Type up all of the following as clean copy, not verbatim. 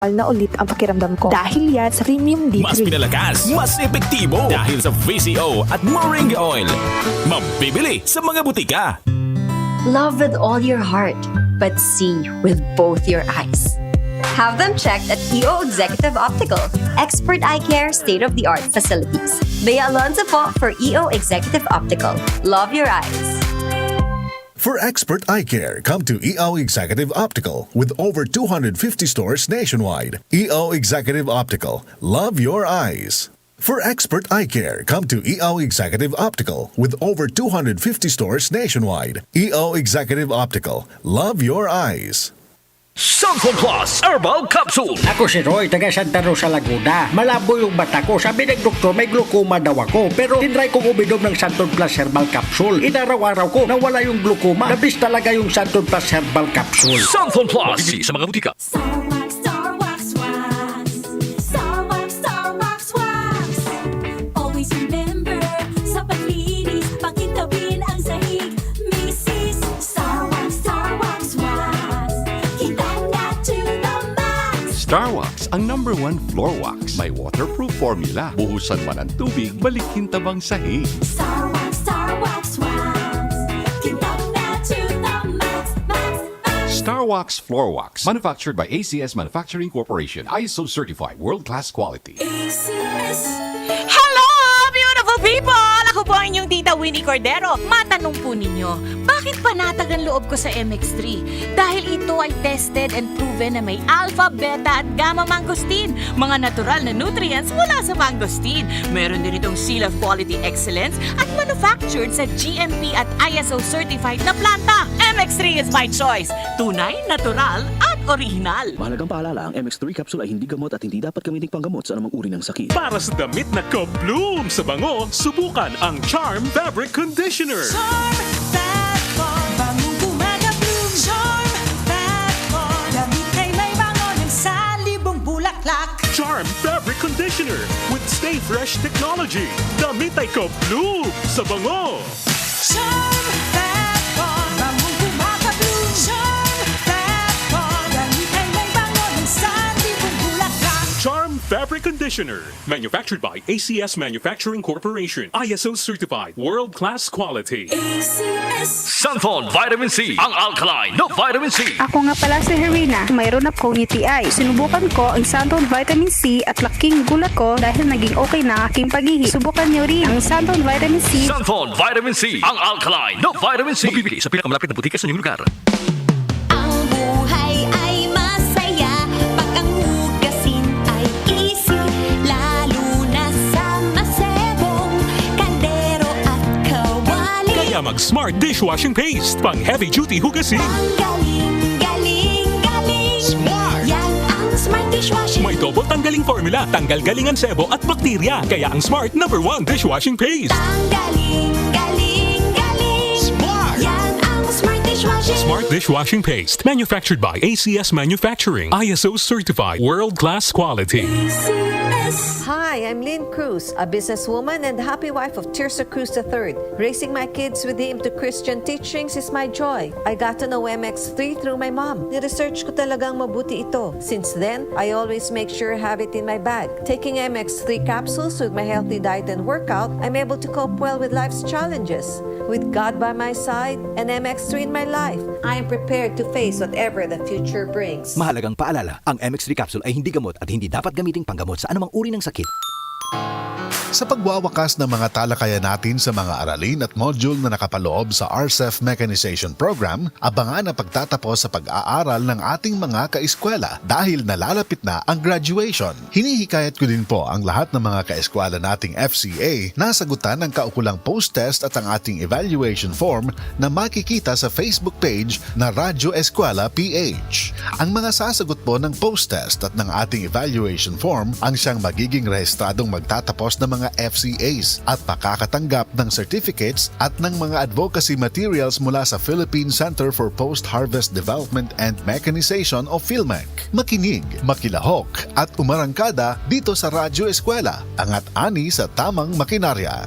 na ulit ang pakiramdam ko. Dahil yan sa premium D3. Mas pinalakas, mas epektibo dahil sa VCO at Moringa Oil. Mabibili sa mga butika. Love with all your heart, but see with both your eyes. Have them checked at EO Executive Optical. Expert eye care, state-of-the-art facilities. Bea Alonzo po for EO Executive Optical. Love your eyes. For expert eye care, come to EO Executive Optical with over 250 stores nationwide. EO Executive Optical. Love your eyes. For expert eye care, come to EO Executive Optical with over 250 stores nationwide. EO Executive Optical. Love your eyes. Samson Plus Herbal Capsule. Ako si Roy, taga Santa Rosa, Laguna. Malabo yung mata ko. Sabi ng doktor, may glaucoma daw ako. Pero tinry kong uminom ng Santon Plus Herbal Capsule. Inaraw-araw ko, nawala yung glaucoma. Nabis talaga yung Santon Plus Herbal Capsule. Samson Plus. Mabibili sa mga butika. Always remember, sa paglinis, pakintabin ang sahig. Mrs. Star Wax. Kita na to the max. Star Wax, ang #1 floor wax. May waterproof formula. Buhusan man ang tubig, balikin tabang sahig. Star Wax. Kita na to the max. Star Wax Floor Wax. Manufactured by ACS Manufacturing Corporation. ISO certified. World-class quality. ACS. Hello, beautiful people! Ako po ang inyong tita Winnie Cordero. Matanong po ninyo, bakit panatag ang loob ko sa MX3? Dahil ito ay tested and proven na may alpha, beta at gamma mangosteen. Mga natural na nutrients mula sa mangosteen. Meron din itong Seal of Quality Excellence at manufactured sa GMP at ISO certified na planta. MX3 is my choice. Tunay, natural at original. Mahalagang paalala, ang MX3 capsule ay hindi gamot at hindi dapat gamiting panggamot sa anumang uri ng sakit. Para sa damit na ka-bloom sa bango, subukan ang Charm Fabric Conditioner. Charm Fat Bond, bangong gumagabloom. Charm Fat Bond, damit ay may bango ng salibong bulaklak. Charm Fabric Conditioner with Stay Fresh Technology. Damit ay ka-bloom sa bango. Charm Fat Bond, bangong gumagabloom. Charm Fat Bond, damit ay may bango ng salibong bulaklak. Charm Fabric Conditioner. Manufactured by ACS Manufacturing Corporation. ISO certified. World-class quality. ACS. Sunfall Vitamin C. Ang alkaline na vitamin C. Ako nga pala si Herina. Mayroon akong UTI. Sinubukan ko ang Santon Vitamin C at laking gulat ko dahil naging okay na ang aking paghihi. Subukan niyo rin ang Santon Vitamin C. Sunfall Vitamin C. Ang alkaline na vitamin C. Mabibili sa pinakamalapit na butika sa inyong lugar. Ang buhay ay masaya pag ang hugasin ay easy, lalo na sa masebong kaldero at kawali. Kaya mag-Smart Dishwashing Paste. Pang heavy-duty hugasin. Ang galing. Smart! Yan ang Smart Dishwashing. May double tanggaling formula. Tanggal galing ang sebo at bakterya. Kaya ang Smart #1 Dishwashing Paste. Ang galing. Smart! Yan ang Smart Dishwashing. Smart Dishwashing Paste. Manufactured by ACS Manufacturing. ISO certified. World-class quality. ACS. Hi, I'm Lynn Cruz, a businesswoman and happy wife of Tirsa Cruz III. Raising my kids with him to Christian teachings is my joy. I got to know MX3 through my mom. Ni-research ko talagang mabuti ito. Since then, I always make sure I have it in my bag. Taking MX3 capsules with my healthy diet and workout, I'm able to cope well with life's challenges. With God by my side and MX3 in my life, I am prepared to face whatever the future brings. Mahalagang paalala, ang MX3 capsule ay hindi gamot at hindi dapat gamiting panggamot sa anumang uri ng sakit. Sa pagwawakas ng mga talakayan natin sa mga aralin at module na nakapaloob sa RCEF Mechanization Program, abangan ang pagtatapos sa pag-aaral ng ating mga kaeskwela dahil nalalapit na ang graduation. Hinihikayat ko din po ang lahat ng mga kaeskwela nating FCA na sagutan ng kaukulang post-test at ang ating evaluation form na makikita sa Facebook page na Radyo Eskwela PH. Ang mga sasagot po ng post-test at ng ating evaluation form ang siyang magiging rehistradong magtatapos ng mga FCAs at makakatanggap ng certificates at ng mga advocacy materials mula sa Philippine Center for Post-Harvest Development and Mechanization o PhilMec. Makinig, makilahok at umarangkada dito sa Radyo Eskwela, angat ani sa tamang makinarya.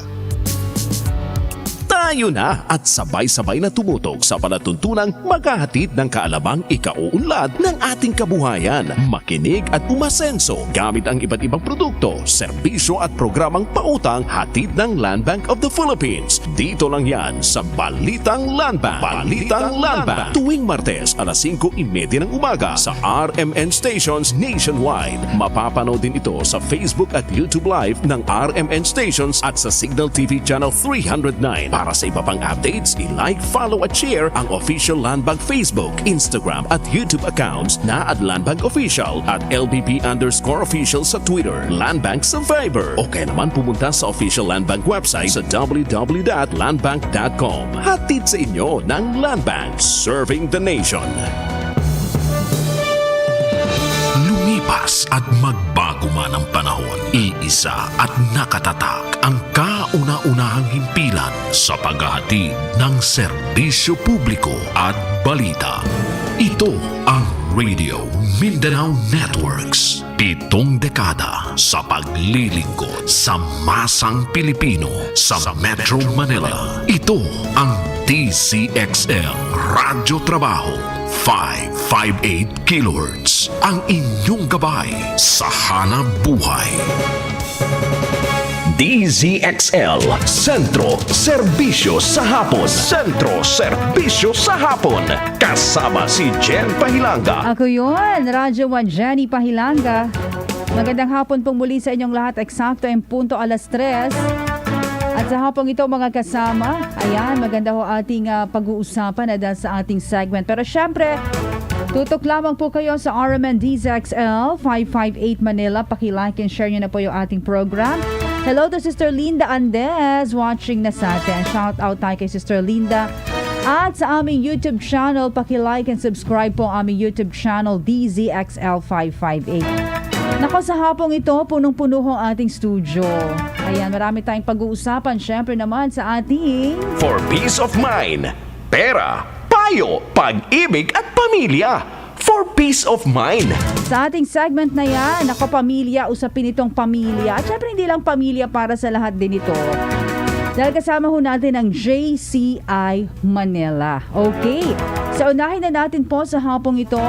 Tayo na at sabay-sabay na tumutok sa palatuntunang maghahatid ng kaalamang ikauunlad ng ating kabuhayan. Makinig at umasenso gamit ang iba't ibang produkto, serbisyo at programang pautang hatid ng Land Bank of the Philippines. Dito lang yan sa Balitang Land Bank. Balitang Land Bank. Tuwing Martes alas 5:30 ng umaga sa RMN stations nationwide. Mapapanood din ito sa Facebook at YouTube Live ng RMN stations at sa Signal TV Channel 309. Para sa iba pang updates, i-like, follow at share ang official Land Bank Facebook, Instagram at YouTube accounts na at Land Bank Official at LBP_official sa Twitter, Land Bank sa Viber. O kaya naman pumunta sa official Land Bank website sa www.landbank.com. Hatid sa inyo ng Land Bank, serving the nation. Lumipas at magbago man ang panahon, iisa at nakatatak ang kauna-unahang himpilan sa paghahatid ng serbisyo publiko at balita. Ito ang Radio Mindanao Networks. 7 dekada sa paglilingkod sa masang Pilipino sa Metro Manila. Ito ang DZXL Radyo Trabaho 558 kHz. Ang inyong gabay sa hanap buhay. DZXL Centro Serbisyo sa hapon. Centro Serbisyo sa hapon. Kasama si Jen Pahilanga. Ako yun, Radyo 1 Jenny Pahilanga. Magandang hapon pong muli sa inyong lahat. Eksakto ang punto alas 3. At sa hapong ito mga kasama, ayan, maganda ho ating pag-uusapan na dahil sa ating segment. Pero syempre, tutok lamang po kayo sa RMN DZXL 558 Manila. Paki-like and share nyo na po yung ating program. Hello to Sister Linda Andez watching na sa atin. Shout out tayo kay Sister Linda. At sa aming YouTube channel, paki-like and subscribe po ang aming YouTube channel DZXL 558. Nako, sa hapong ito, punong-puno ho ang ating studio. Ayan, marami tayong pag-uusapan. Syempre naman sa ating For peace of mind, pera, payo, pag-ibig at pamilya. For peace of mind. Sa ating segment na yan, ako pamilya, usapin itong pamilya. At syempre hindi lang pamilya para sa lahat din ito. Dahil kasama ho natin ang JCI Manila. Okay, so unahin na natin po sa hapong ito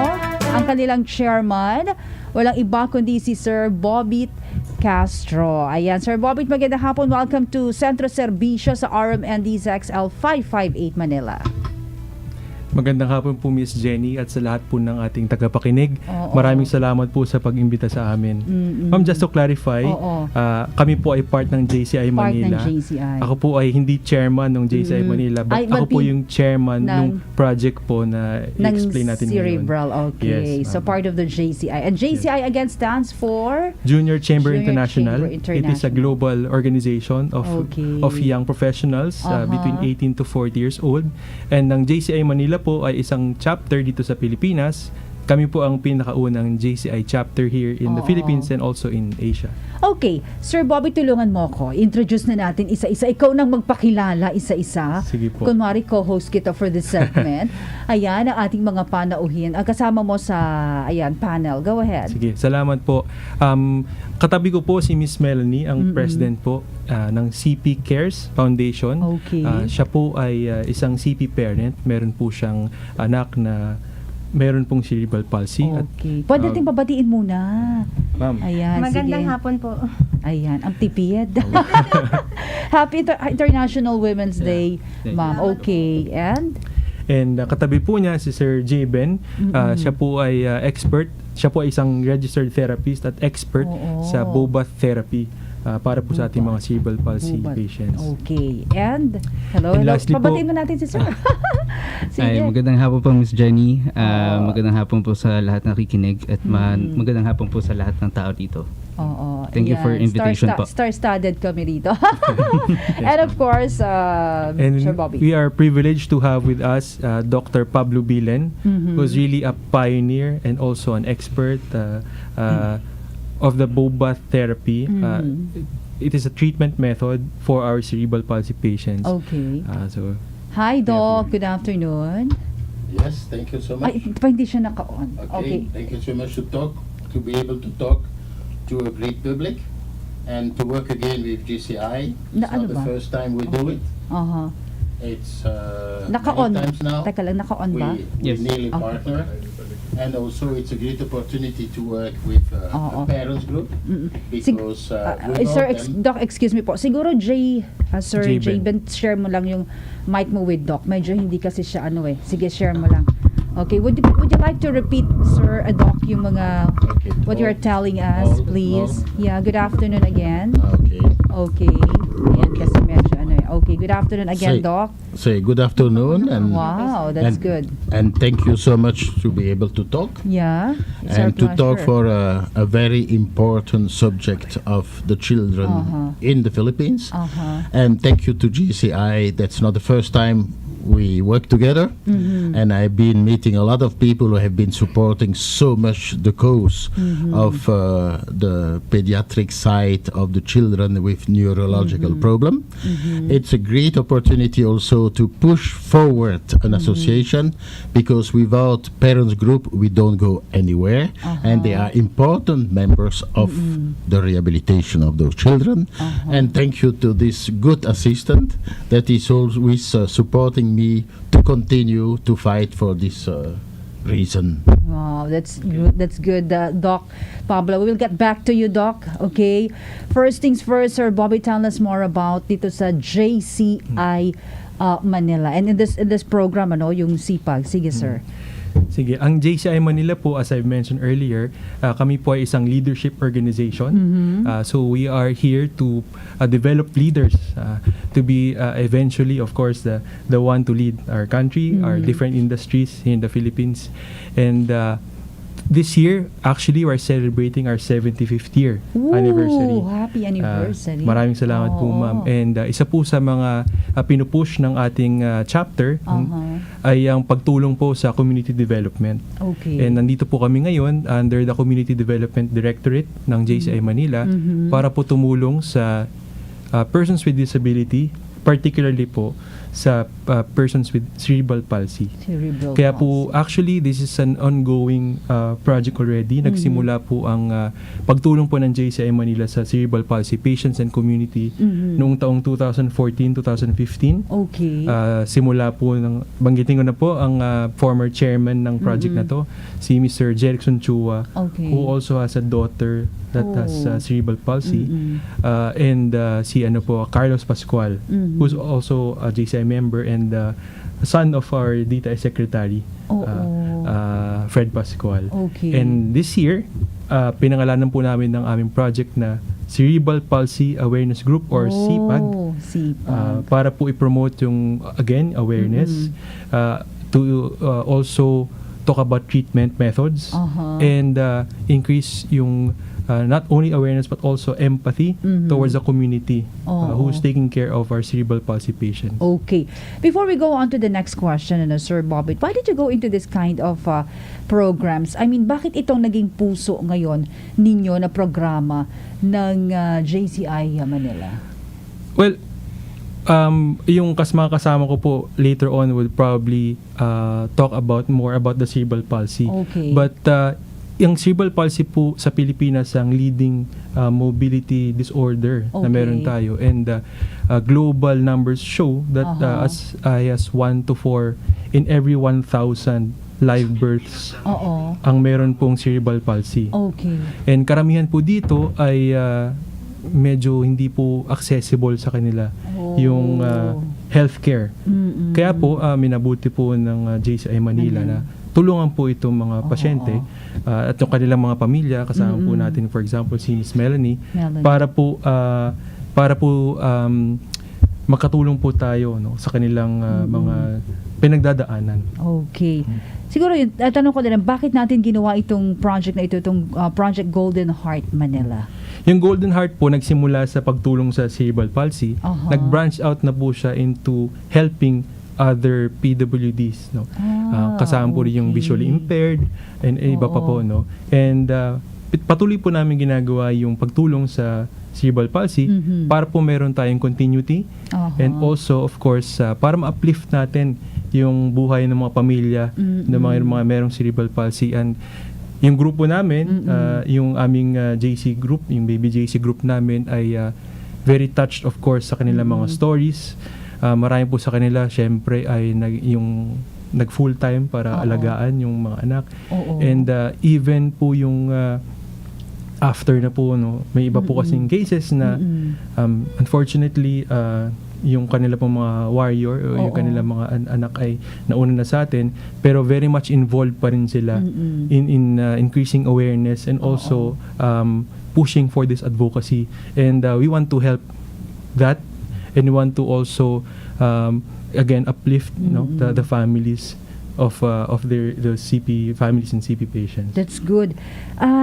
ang kanilang chairman. Walang iba kundi si Sir Bobit Castro. Ayan, Sir Bobit, magandang hapon. Welcome to Centro Serbisyo sa RMN DZXL 558 Manila. Magandang hapon po Miss Jenny at sa lahat po ng ating tagapakinig. Oo. Maraming salamat po sa pag-imbita sa amin. Ma'am, just to clarify, kami po ay part ng JCI Manila. Part ng JCI. Ako po ay hindi chairman ng JCI Manila, but ako po yung chairman ng project po na i-explain natin Cerebral. ngayon. Okay, Yes, so part of the JCI. And JCI again stands for? Junior Chamber Junior International. Chamber It is a global organization of young professionals between 18 to 40 years old. And ng JCI Manila po ay isang chapter dito sa Pilipinas. Kami po ang pinakaunang JCI chapter here in the Philippines and also in Asia. Okay, Sir Bobby, tulungan mo ako. Introduce na natin isa-isa. Ikaw nang magpakilala isa-isa. Sige po. Kunwari co-host kita for this segment. Ayan, ang ating mga panauhin. Ang kasama mo sa panel. Go ahead. Sige, salamat po. Katabi ko po si Miss Melanie, ang president po ng CP Cares Foundation. Okay. Siya po ay isang CP parent. Meron po siyang anak na meron pong cerebral palsy. Okay. Pwede natin pabatiin muna. Ma'am. Ayan, Magandang sige. hapon po. Ayan, ang tipid. Happy International Women's Day, ma'am. Okay, and? And katabi po niya si Sir J. Ben. Siya po ay expert. Siya po ay isang registered therapist at expert sa boba therapy para po sa ating mga cerebral palsy patients. Okay. And? Hello. And lastly pabatiin mo natin si Sir. Ay, magandang hapon po Miss Jenny. Magandang hapon po sa lahat na nakikinig at magandang hapon po sa lahat ng tao dito. Oo. Thank you for invitation po. Star-studded kami rito. And of course, and Sir Bobby. we are privileged to have with us Dr. Pablo Bilen, who's really a pioneer and also an expert of the boba therapy. It is a treatment method for our cerebral palsy patients. Okay. So Hi, Doc. Good afternoon. Yes, thank you so much. Ay, pa hindi siya naka-on. Okay, thank you so much to be able to talk to a great public and to work again with GCI. It's not the first time we do it. It's Naka-on. many times now. Teka lang, naka-on ba? We nearly partner. And also, it's a great opportunity to work with a parents group because we know Sir, them. Doc, excuse me po. Siguro Sir J-Ben. share mo lang yung mic mo with Doc. Medyo hindi kasi siya Sige, share mo lang. Okay, would you like to repeat, Sir Doc, yung mga what you are telling us, please? Yeah, good afternoon again. Okay. Ayan, kasi medyo Okay, good afternoon again, Doc. Say good afternoon and Wow, that's good. And thank you so much to be able to talk. Yeah, it's our And to talk pleasure. for a very important subject of the children in the Philippines. And thank you to GCI. That's not the first time we work together, and I've been meeting a lot of people who have been supporting so much the cause of the pediatric side of the children with neurological problem. It's a great opportunity also to push forward an association, because without parents group we don't go anywhere, and they are important members of the rehabilitation of those children. And thank you to this good assistant that is always supporting me to continue to fight for this reason. Wow, that's good, Doc Pablo. We will get back to you, Doc. Okay. First things first, Sir Bobby, tell us more about dito sa JCI Manila and in this program, yung SIPAG. Sige, sir. Sige, ang JCI Manila po, as I've mentioned earlier, kami po ay isang leadership organization. So we are here to develop leaders to be eventually, of course, the one to lead our country, our different industries here in the Philippines. And this year, actually, we're celebrating our 75th year anniversary. Happy anniversary. Maraming salamat po, ma'am. And isa po sa mga pinupush ng ating chapter ay ang pagtulong po sa community development. Okay. And nandito po kami ngayon under the Community Development Directorate ng JCI Manila para po tumulong sa persons with disability, particularly po sa persons with cerebral palsy. Kaya po, actually, this is an ongoing project already. Nagsimula po ang pagtulong po ng JCI Manila sa cerebral palsy patients and community noong taong 2014-2015. Okay. Simula po, banggitin ko na po, ang former chairman ng project na to, si Mr. Jerickson Chua, who also has a daughter that has cerebral palsy. And si Carlos Pascual, who's also a JCI member and son of our DZXL secretary, Fred Pascual. Okay. And this year, pinangalanan po namin ng aming project na Cerebral Palsy Awareness Group or CPAG. Para po i-promote yung, again, awareness, to also talk about treatment methods and increase yung not only awareness but also empathy towards the community who's taking care of our cerebral palsy patients. Okay. Before we go on to the next question, Sir Bobby, why did you go into this kind of programs? I mean, bakit itong naging puso ngayon ninyo na programa ng JCI Manila? Well, yung mga kasama ko po later on will probably talk about more about the cerebral palsy. Okay. But yung cerebral palsy po sa Pilipinas ang leading mobility disorder na meron tayo, and global numbers show that as high as 1 to 4 in every 1,000 live births ang meron pong cerebral palsy. Okay. And karamihan po dito ay medyo hindi po accessible sa kanila yung healthcare. Kaya po minabuti po ng JCI Manila na tulungan po itong mga pasyente at yung kanilang mga pamilya. Kasama po natin, for example, si Miss Melanie. Para po makatulong po tayo sa kanilang mga pinagdadaanan. Okay. Siguro yun, tanong ko din, bakit natin ginawa itong project na ito, itong Project Golden Heart Manila? Yung Golden Heart po nagsimula sa pagtulong sa cerebral palsy. Nag-branch out na po siya into helping other PWDs, kasama po rin yung visually impaired and iba pa po, and patuloy po namin ginagawa yung pagtulong sa cerebral palsy para po meron tayong continuity and also of course para ma-uplift natin yung buhay ng mga pamilya ng mga merong cerebral palsy. And yung grupo namin, yung aming JC group, yung baby JC group namin ay very touched of course sa kanilang mga stories. marami po sa kanila syempre ay nag full time para alagaan yung mga anak. And even po yung after na po, no, may iba po kasing cases na unfortunately yung kanila pong mga warrior o yung kanila mga anak ay nauna na sa atin, pero very much involved pa rin sila in increasing awareness and also pushing for this advocacy, and we want to help that, and we want to also again uplift the families of the CP families and CP patients. That's good.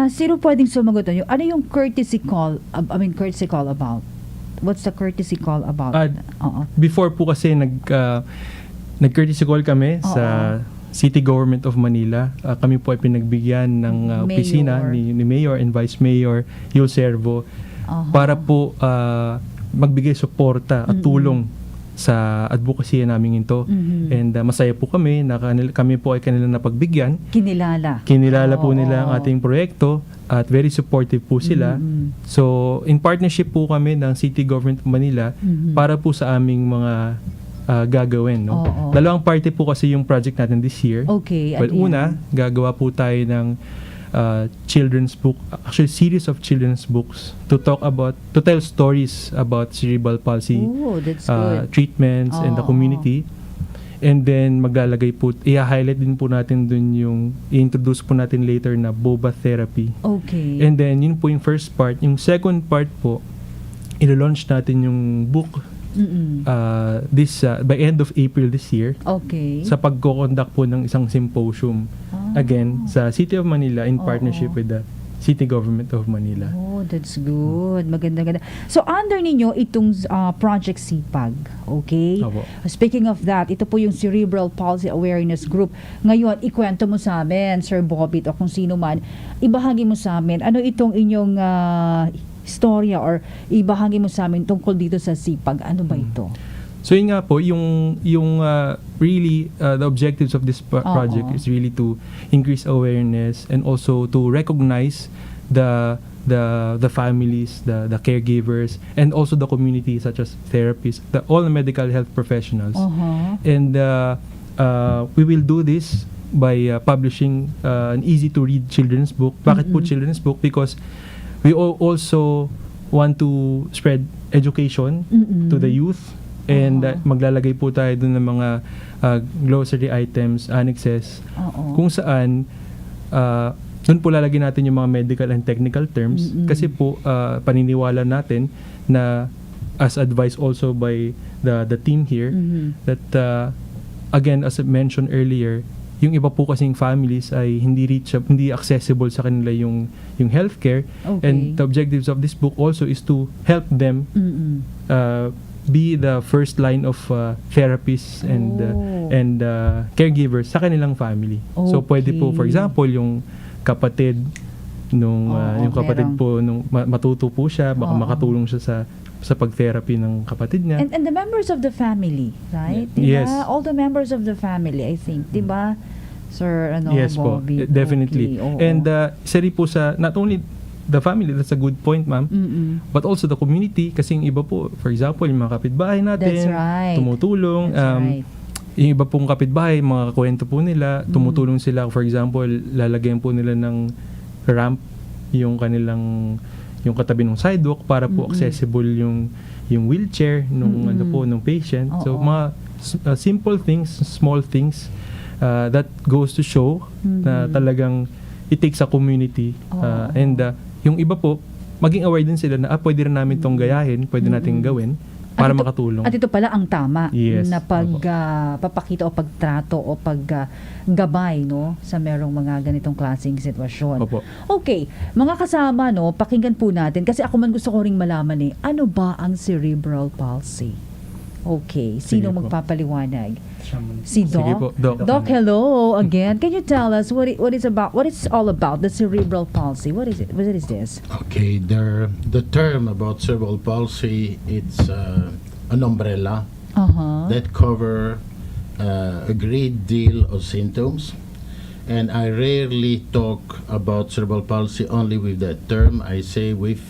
Sino pwedeng sumagot nyo? Ano yung courtesy call about? What's the courtesy call about? Before po kasi nag-courtesy call kami sa City Government of Manila. Kami po ay pinagbigyan ng opisina ni Mayor and Vice Mayor Yul Servo para po magbigay suporta at tulong sa advocacy namin ito. And masaya po kami na kami po ay kanila napagbigyan. Kinilala po nila ang ating proyekto at very supportive po sila. So in partnership po kami ng City Government of Manila para po sa aming mga gagawin. No? Dalawang party po kasi yung project natin this year. Well, una, gagawa po tayo ng children's book, actually series of children's books to tell stories about cerebral palsy treatments and the community. And then maglalagay po, i-highlight din po natin dun yung i-introduce po natin later na boba therapy. And then yun po yung first part. Yung second part po, i-launch natin yung book this by end of April this year. Sa pagko-conduct po ng isang symposium again sa City of Manila in partnership with the City Government of Manila. That's good. Maganda. So under ninyo itong Project Sipag. Speaking of that, ito po yung Cerebral Palsy Awareness Group. Ngayon, ikwento mo sa amin, Sir Bobit o kung sino man, ibahagi mo sa amin ano itong inyong storya or ibahagi mo sa amin tungkol dito sa Sipag. Ano ba ito? So yun nga po, yung really the objectives of this project is really to increase awareness and also to recognize the families, the caregivers, and also the community such as therapists, all the medical health professionals. And we will do this by publishing an easy to read children's book. Bakit po children's book? Because we also want to spread education to the youth. And maglalagay po tayo dun ng mga glossary items, annexes, kung saan dun po lalagay natin yung mga medical and technical terms. Kasi po paniniwala natin na as advised also by the team here that again, as I mentioned earlier, yung iba po kasing families ay hindi accessible sa kanila yung healthcare. And the objectives of this book also is to help them be the first line of therapists and caregivers sa kanilang family. So pwede po, for example, yung kapatid yung kapatid po nung matuto po siya, baka makatulong siya sa pag-therapy ng kapatid niya. And the members of the family, right? Yes. All the members of the family, I think, 'di ba? Sir, yes Bobby? po, definitely. And isa rin po sa not only the family, that's a good point, ma'am. But also the community, kasi yung iba po, for example, yung mga kapitbahay natin, tumutulong. Yung iba pong kapitbahay, mga kwento po nila, tumutulong sila. For example, lalagyan po nila ng ramp yung katabi ng sidewalk para po accessible yung wheelchair nung patient. So mga simple things, small things that goes to show na talagang it takes a community and yung iba po, maging aware din sila na pwede rin namin itong gayahin, pwede natin gawin para makatulong. At ito pala ang tama na papakita o pagtrato o paggabay sa merong mga ganitong klaseng sitwasyon. Okay, mga kasama, pakinggan po natin kasi ako man gusto ko ring malaman ano ba ang cerebral palsy? Okay, sino magpapaliwanag? Si Doc? Doc, hello again. Can you tell us what it's all about, the cerebral palsy? What is it? What is this? Okay, the term about cerebral palsy, it's an umbrella that cover a great deal of symptoms. And I rarely talk about cerebral palsy only with that term. I say with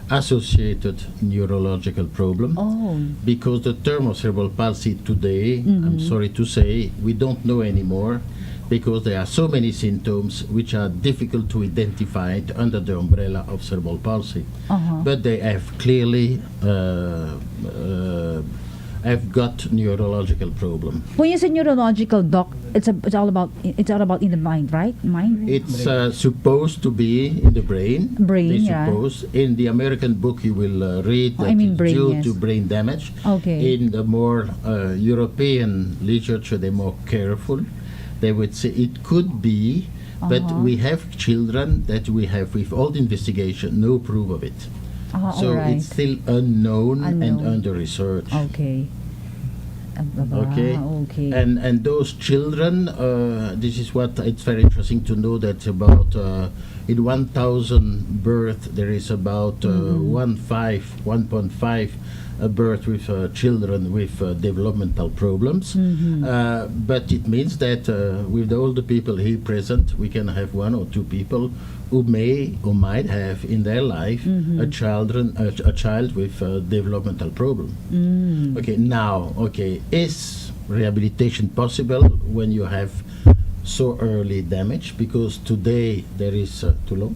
associated neurological problem. Because the term of cerebral palsy today, I'm sorry to say, we don't know anymore, because there are so many symptoms which are difficult to identify under the umbrella of cerebral palsy. But they have clearly have got neurological problem. When you say neurological, doc, it's all about in the mind, right? Mind. It's supposed to be in the brain. They suppose. In the American book, you will read that it's brain, due yes. to brain damage. Okay. In the more European literature, they're more careful. They would say it could be, but we have children that we have, with all the investigation, no proof of it. So right. it's still unknown and under research. Okay. Okay. And those children, this is what it's very interesting to know that about in 1,000 birth there is about 1.5 birth with children with developmental problems. But it means that with all the people here present, we can have 1 or 2 people who may or might have in their life a child with a developmental problem. Is rehabilitation possible when you have so early damage? Because today there is too long.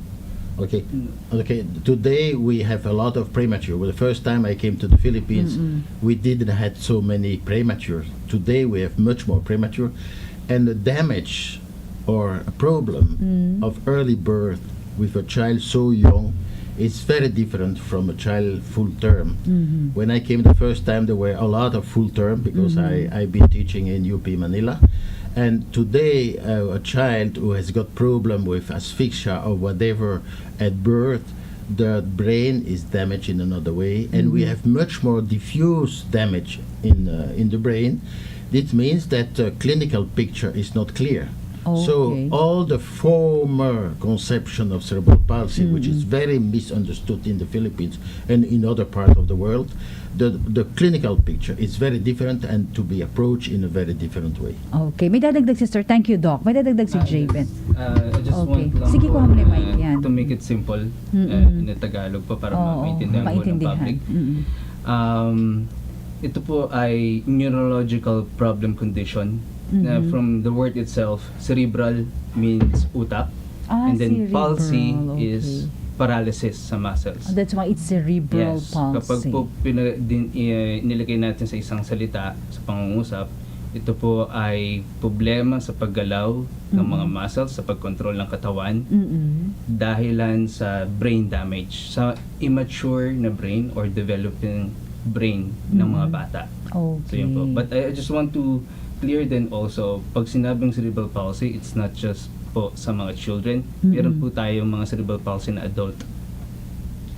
Today we have a lot of premature. Well, the first time I came to the Philippines, we didn't have so many premature. Today we have much more premature, and the damage or a problem of early birth with a child so young is very different from a child full term. When I came the first time, there were a lot of full term because I've been teaching in UP Manila. And today, a child who has got problem with asphyxia or whatever at birth, the brain is damaged in another way, and we have much more diffuse damage in the brain. This means that the clinical picture is not clear. So all the former conception of cerebral palsy, which is very misunderstood in the Philippines and in other parts of the world, the clinical picture is very different and to be approached in a very different way. Okay. May dadagdag si Sir. Thank you, Doc. May dadagdag si Javen. I just want lang Sige, kuha mo na yung mic yan. to make it simple in Tagalog pa para maintindihan po ng public. Ito po ay neurological problem condition. From the word itself, cerebral means utak, and then cerebral, palsy is paralysis sa muscles. That's why it's cerebral palsy. Kapag po nilagay natin sa isang salita sa pangungusap, ito po ay problema sa paggalaw ng mga muscles, sa pagkontrol ng katawan, dahilan sa brain damage, sa immature na brain or developing brain ng mga bata. So yun po. But I just want to clear then also, pag sinabing cerebral palsy, it's not just po sa mga children. Meron po tayong mga cerebral palsy na adult.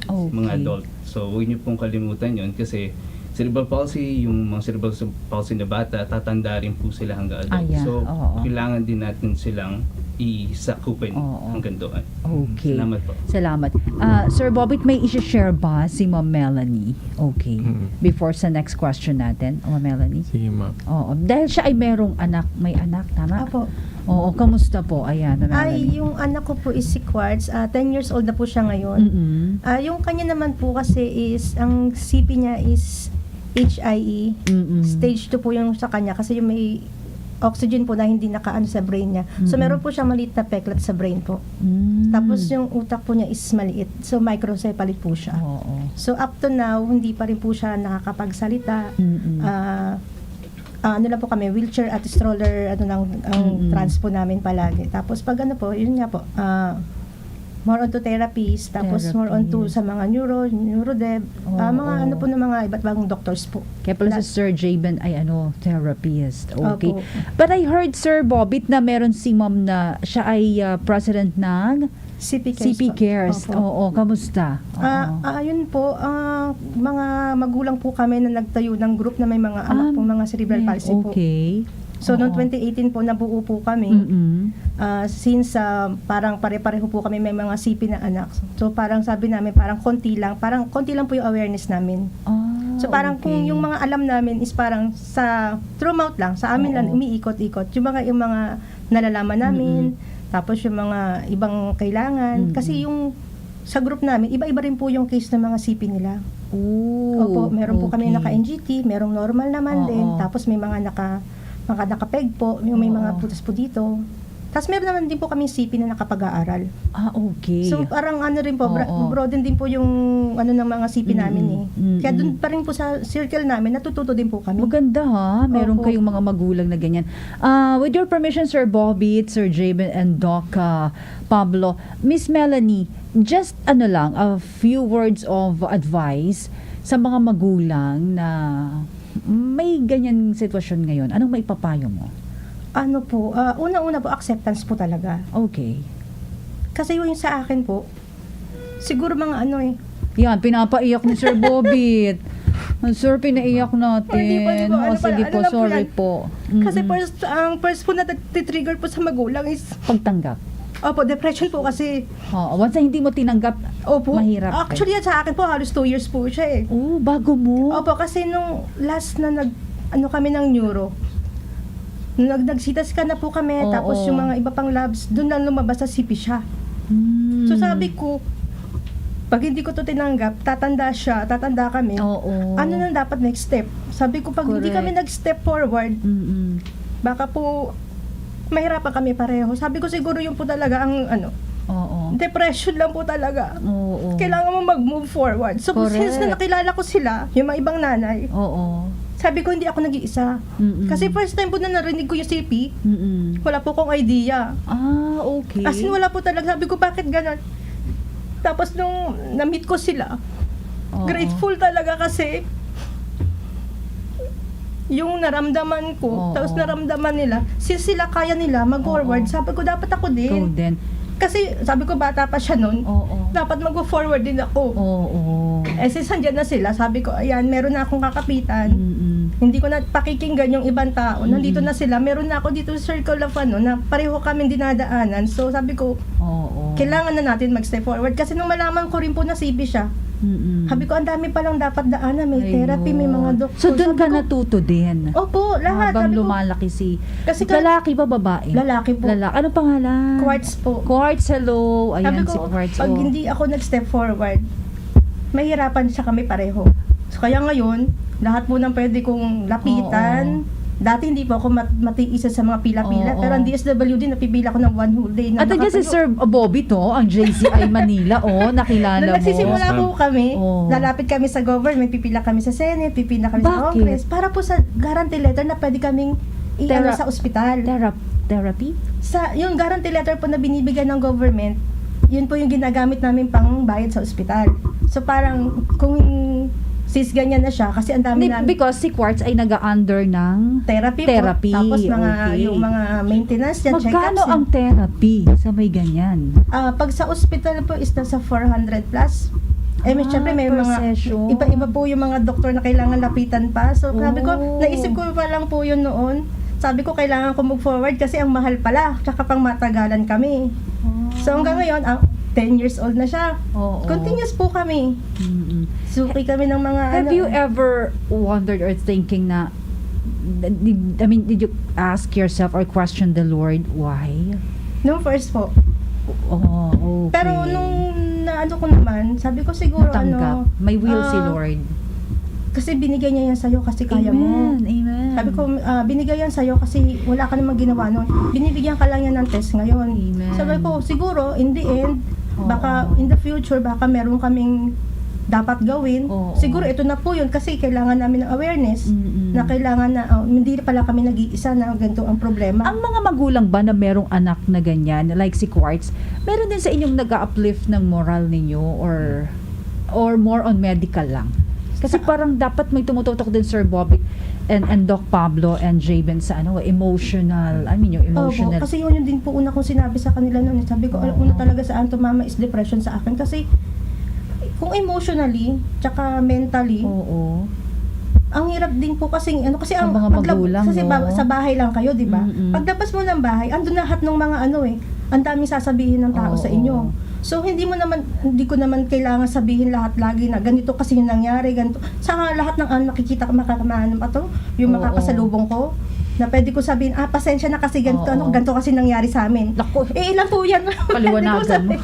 Mga adult. So huwag niyo pong kalimutan yon kasi cerebral palsy, yung mga cerebral palsy na bata, tatanda rin po sila hanggang adult. So kailangan din natin silang isakupin hanggang doon. Okay. Salamat po. Salamat. Sir Bobit, may i-share ba si Ma'am Melanie? Okay. Before sa next question natin, Ma'am Melanie. Sige, ma'am. Oo. Dahil siya ay merong anak, may anak, tama? Apo. Oo, kamusta po? Ayan, Ma'am Melanie. Yung anak ko po is si Quartz. 10 years old na po siya ngayon. Yung kanya naman po kasi is, ang CP niya is HIE. Stage 2 po yung sa kanya kasi yung may oxygen po na hindi nakaano sa brain niya. So meron po siyang maliit na peklat sa brain po. Tapos yung utak po niya is maliit. So microcephaly po siya. So up to now, hindi pa rin po siya nakakapagsalita. Ano lang po kami, wheelchair at stroller, ang trans po namin palagi. Tapos pag ano po, yun nga po, more on to therapies, tapos more on to sa mga neurodev, mga ano po ng mga iba't ibang doctors po. Kaya pala si Sir Jaben ay therapist. Okay. But I heard, Sir Bobit, na meron si Ma'am na siya ay president ng CP Cares. Oo, kamusta? Ayun po, mga magulang po kami na nagtayo ng group na may mga anak pong mga cerebral palsy po. Okay. So, noong 2018 po, nabuo po kami. Since parang pare-pareho po kami may mga CP na anak. So, parang sabi namin, parang konti lang po yung awareness namin. So, parang kung yung mga alam namin is parang through mouth lang, sa amin lang, umiikot-ikot. Yung mga nalalaman namin, tapos yung mga ibang kailangan. Kasi yung sa group namin, iba-iba rin po yung case ng mga CP nila. Opo, meron po kami naka-NGT, merong normal naman din, tapos may mga naka-peg po, may mga putas po dito. Tapos meron naman din po kami CP na nakapag-aaral. Okay. So parang ano rin po, broaden din po yung ano ng mga CP namin eh. Kaya dun pa rin po sa circle namin, natututo din po kami. Maganda ha, meron kayong mga magulang na ganyan. With your permission, Sir Bobby, Sir Jaben, and Doc Pablo, Miss Melanie, just a few words of advice sa mga magulang na may ganyan sitwasyon ngayon. Anong maipapayo mo? Ano po, una-una po, acceptance po talaga. Okay. Kasi yung sa akin po, siguro mga ano eh. Yan, pinapaiyak ni Sir Bobby. Sir, pinaiyak natin. Hindi po, sige po, sorry po. Kasi first po na trigger po sa magulang is pagtanggap. Opo, depression po kasi. Once na hindi mo tinanggap, mahirap. Actually, sa akin po, halos 2 years po siya eh. Bago mo? Opo, kasi nung last na kami ng neuro, nagsitas ka na po kami, tapos yung mga iba pang labs, doon lang lumabas sa CP siya. So sabi ko, pag hindi ko to tinanggap, tatanda kami. Ano nang dapat next step? Sabi ko, pag hindi kami nag-step forward, baka po mahirapan kami pareho. Sabi ko, siguro yun po talaga ang depression lang po talaga. Kailangan mo mag-move forward. So since na nakilala ko sila, yung mga ibang nanay, sabi ko, hindi ako nag-iisa. Kasi first time po na narinig ko yung CP, wala po akong idea. Okay. As in, wala po talaga. Sabi ko, bakit ganun? Tapos nung na-meet ko sila, grateful talaga kasi yung naramdaman ko, tapos naramdaman nila, since sila kaya nila mag-forward, sabi ko, dapat ako din. Kasi sabi ko, bata pa siya nun, dapat mag-forward din ako. Since andyan na sila, sabi ko, ayan, meron na akong kakapitan. Hindi ko na pakikinggan yung ibang tao. Nandito na sila, meron na ako dito sa circle of na pareho kami dinadaanan. So sabi ko, kailangan na natin mag-step forward. Kasi nung malaman ko rin po na CB siya, sabi ko, ang dami palang dapat daanan. May therapy, may mga doktor. So doon ka natuto din? Opo, lahat. Habang lumalaki kasi lalaki ba babae? Lalaki po. Ano pangalan? Quartz po. Quartz, hello. Ayan, si Quartz. Pag hindi ako nag-step forward, mahirapan siya kami pareho. So kaya ngayon, lahat po nang pwede kong lapitan. Dati hindi po ako matiisa sa mga pila-pila, pero ang DSWD napipila ko ng one whole day. At nandiyan si Sir Bobby to, ang JCI Manila, nakilala mo. Nagsisimula po kami, lalapit kami sa government, pipila kami sa Senate, pipila kami sa Congress, para po sa guarantee letter na pwede kaming sa ospital. Therapy? Yung guarantee letter po na binibigyan ng government, yun po yung ginagamit namin pang bayad sa ospital. So parang kung sis ganyan na siya kasi ang dami namin. Because si Quartz ay naga-under ng therapy. Tapos yung mga maintenance yan, check-ups. Magkano ang therapy sa may ganyan? Pag sa ospital po is nasa 400 plus. Siyempre may mga iba-iba po yung mga doktor na kailangan lapitan pa. So sabi ko, naisip ko pa lang po yun noon. Sabi ko, kailangan ko move-forward kasi ang mahal pala. Tsaka pang matagalan kami. So hanggang ngayon, 10 years old na siya. Continuous po kami. Suki kami ng mga Have you ever wondered or thinking na, did you ask yourself or question the Lord why? No, first po. Okay. Pero nung naano ko naman, sabi ko siguro tanggap. May will si Lord. Kasi binigay niya yan sa'yo kasi kaya mo. Amen. Sabi ko, binigay yan sa'yo kasi wala ka namang ginawa nun. Binibigyan ka lang yan ng test ngayon. Amen. Sabi ko, siguro, in the end, baka in the future, baka meron kaming dapat gawin. Siguro ito na po yun kasi kailangan namin ng awareness na kailangan na hindi pala kami nag-iisa na ganito ang problema. Ang mga magulang ba na merong anak na ganyan, like si Quartz, meron din sa inyong nag-uplift ng moral ninyo or more on medical lang? Kasi parang dapat may tumututok din Sir Bobby and Doc Pablo and Jaben sa emotional. Yung emotional. Kasi yun din po una kong sinabi sa kanila noon. Sabi ko, una talaga saan to mama is depression sa akin. Kasi kung emotionally, tsaka mentally, ang hirap din po kasi ang mga magulang, kasi sa bahay lang kayo, di ba? Pagdapas mo ng bahay, andun lahat ng mga ang daming sasabihin ng tao sa inyo. So hindi ko naman kailangan sabihin lahat lagi na ganito kasi yung nangyari, ganito. Sa lahat ng nakikita ko yung makakasalubong ko, na pwede ko sabihin, pasensya na kasi ganito, ganito kasi nangyari sa amin. Naku, ilan po yan? Paliwanagan mo.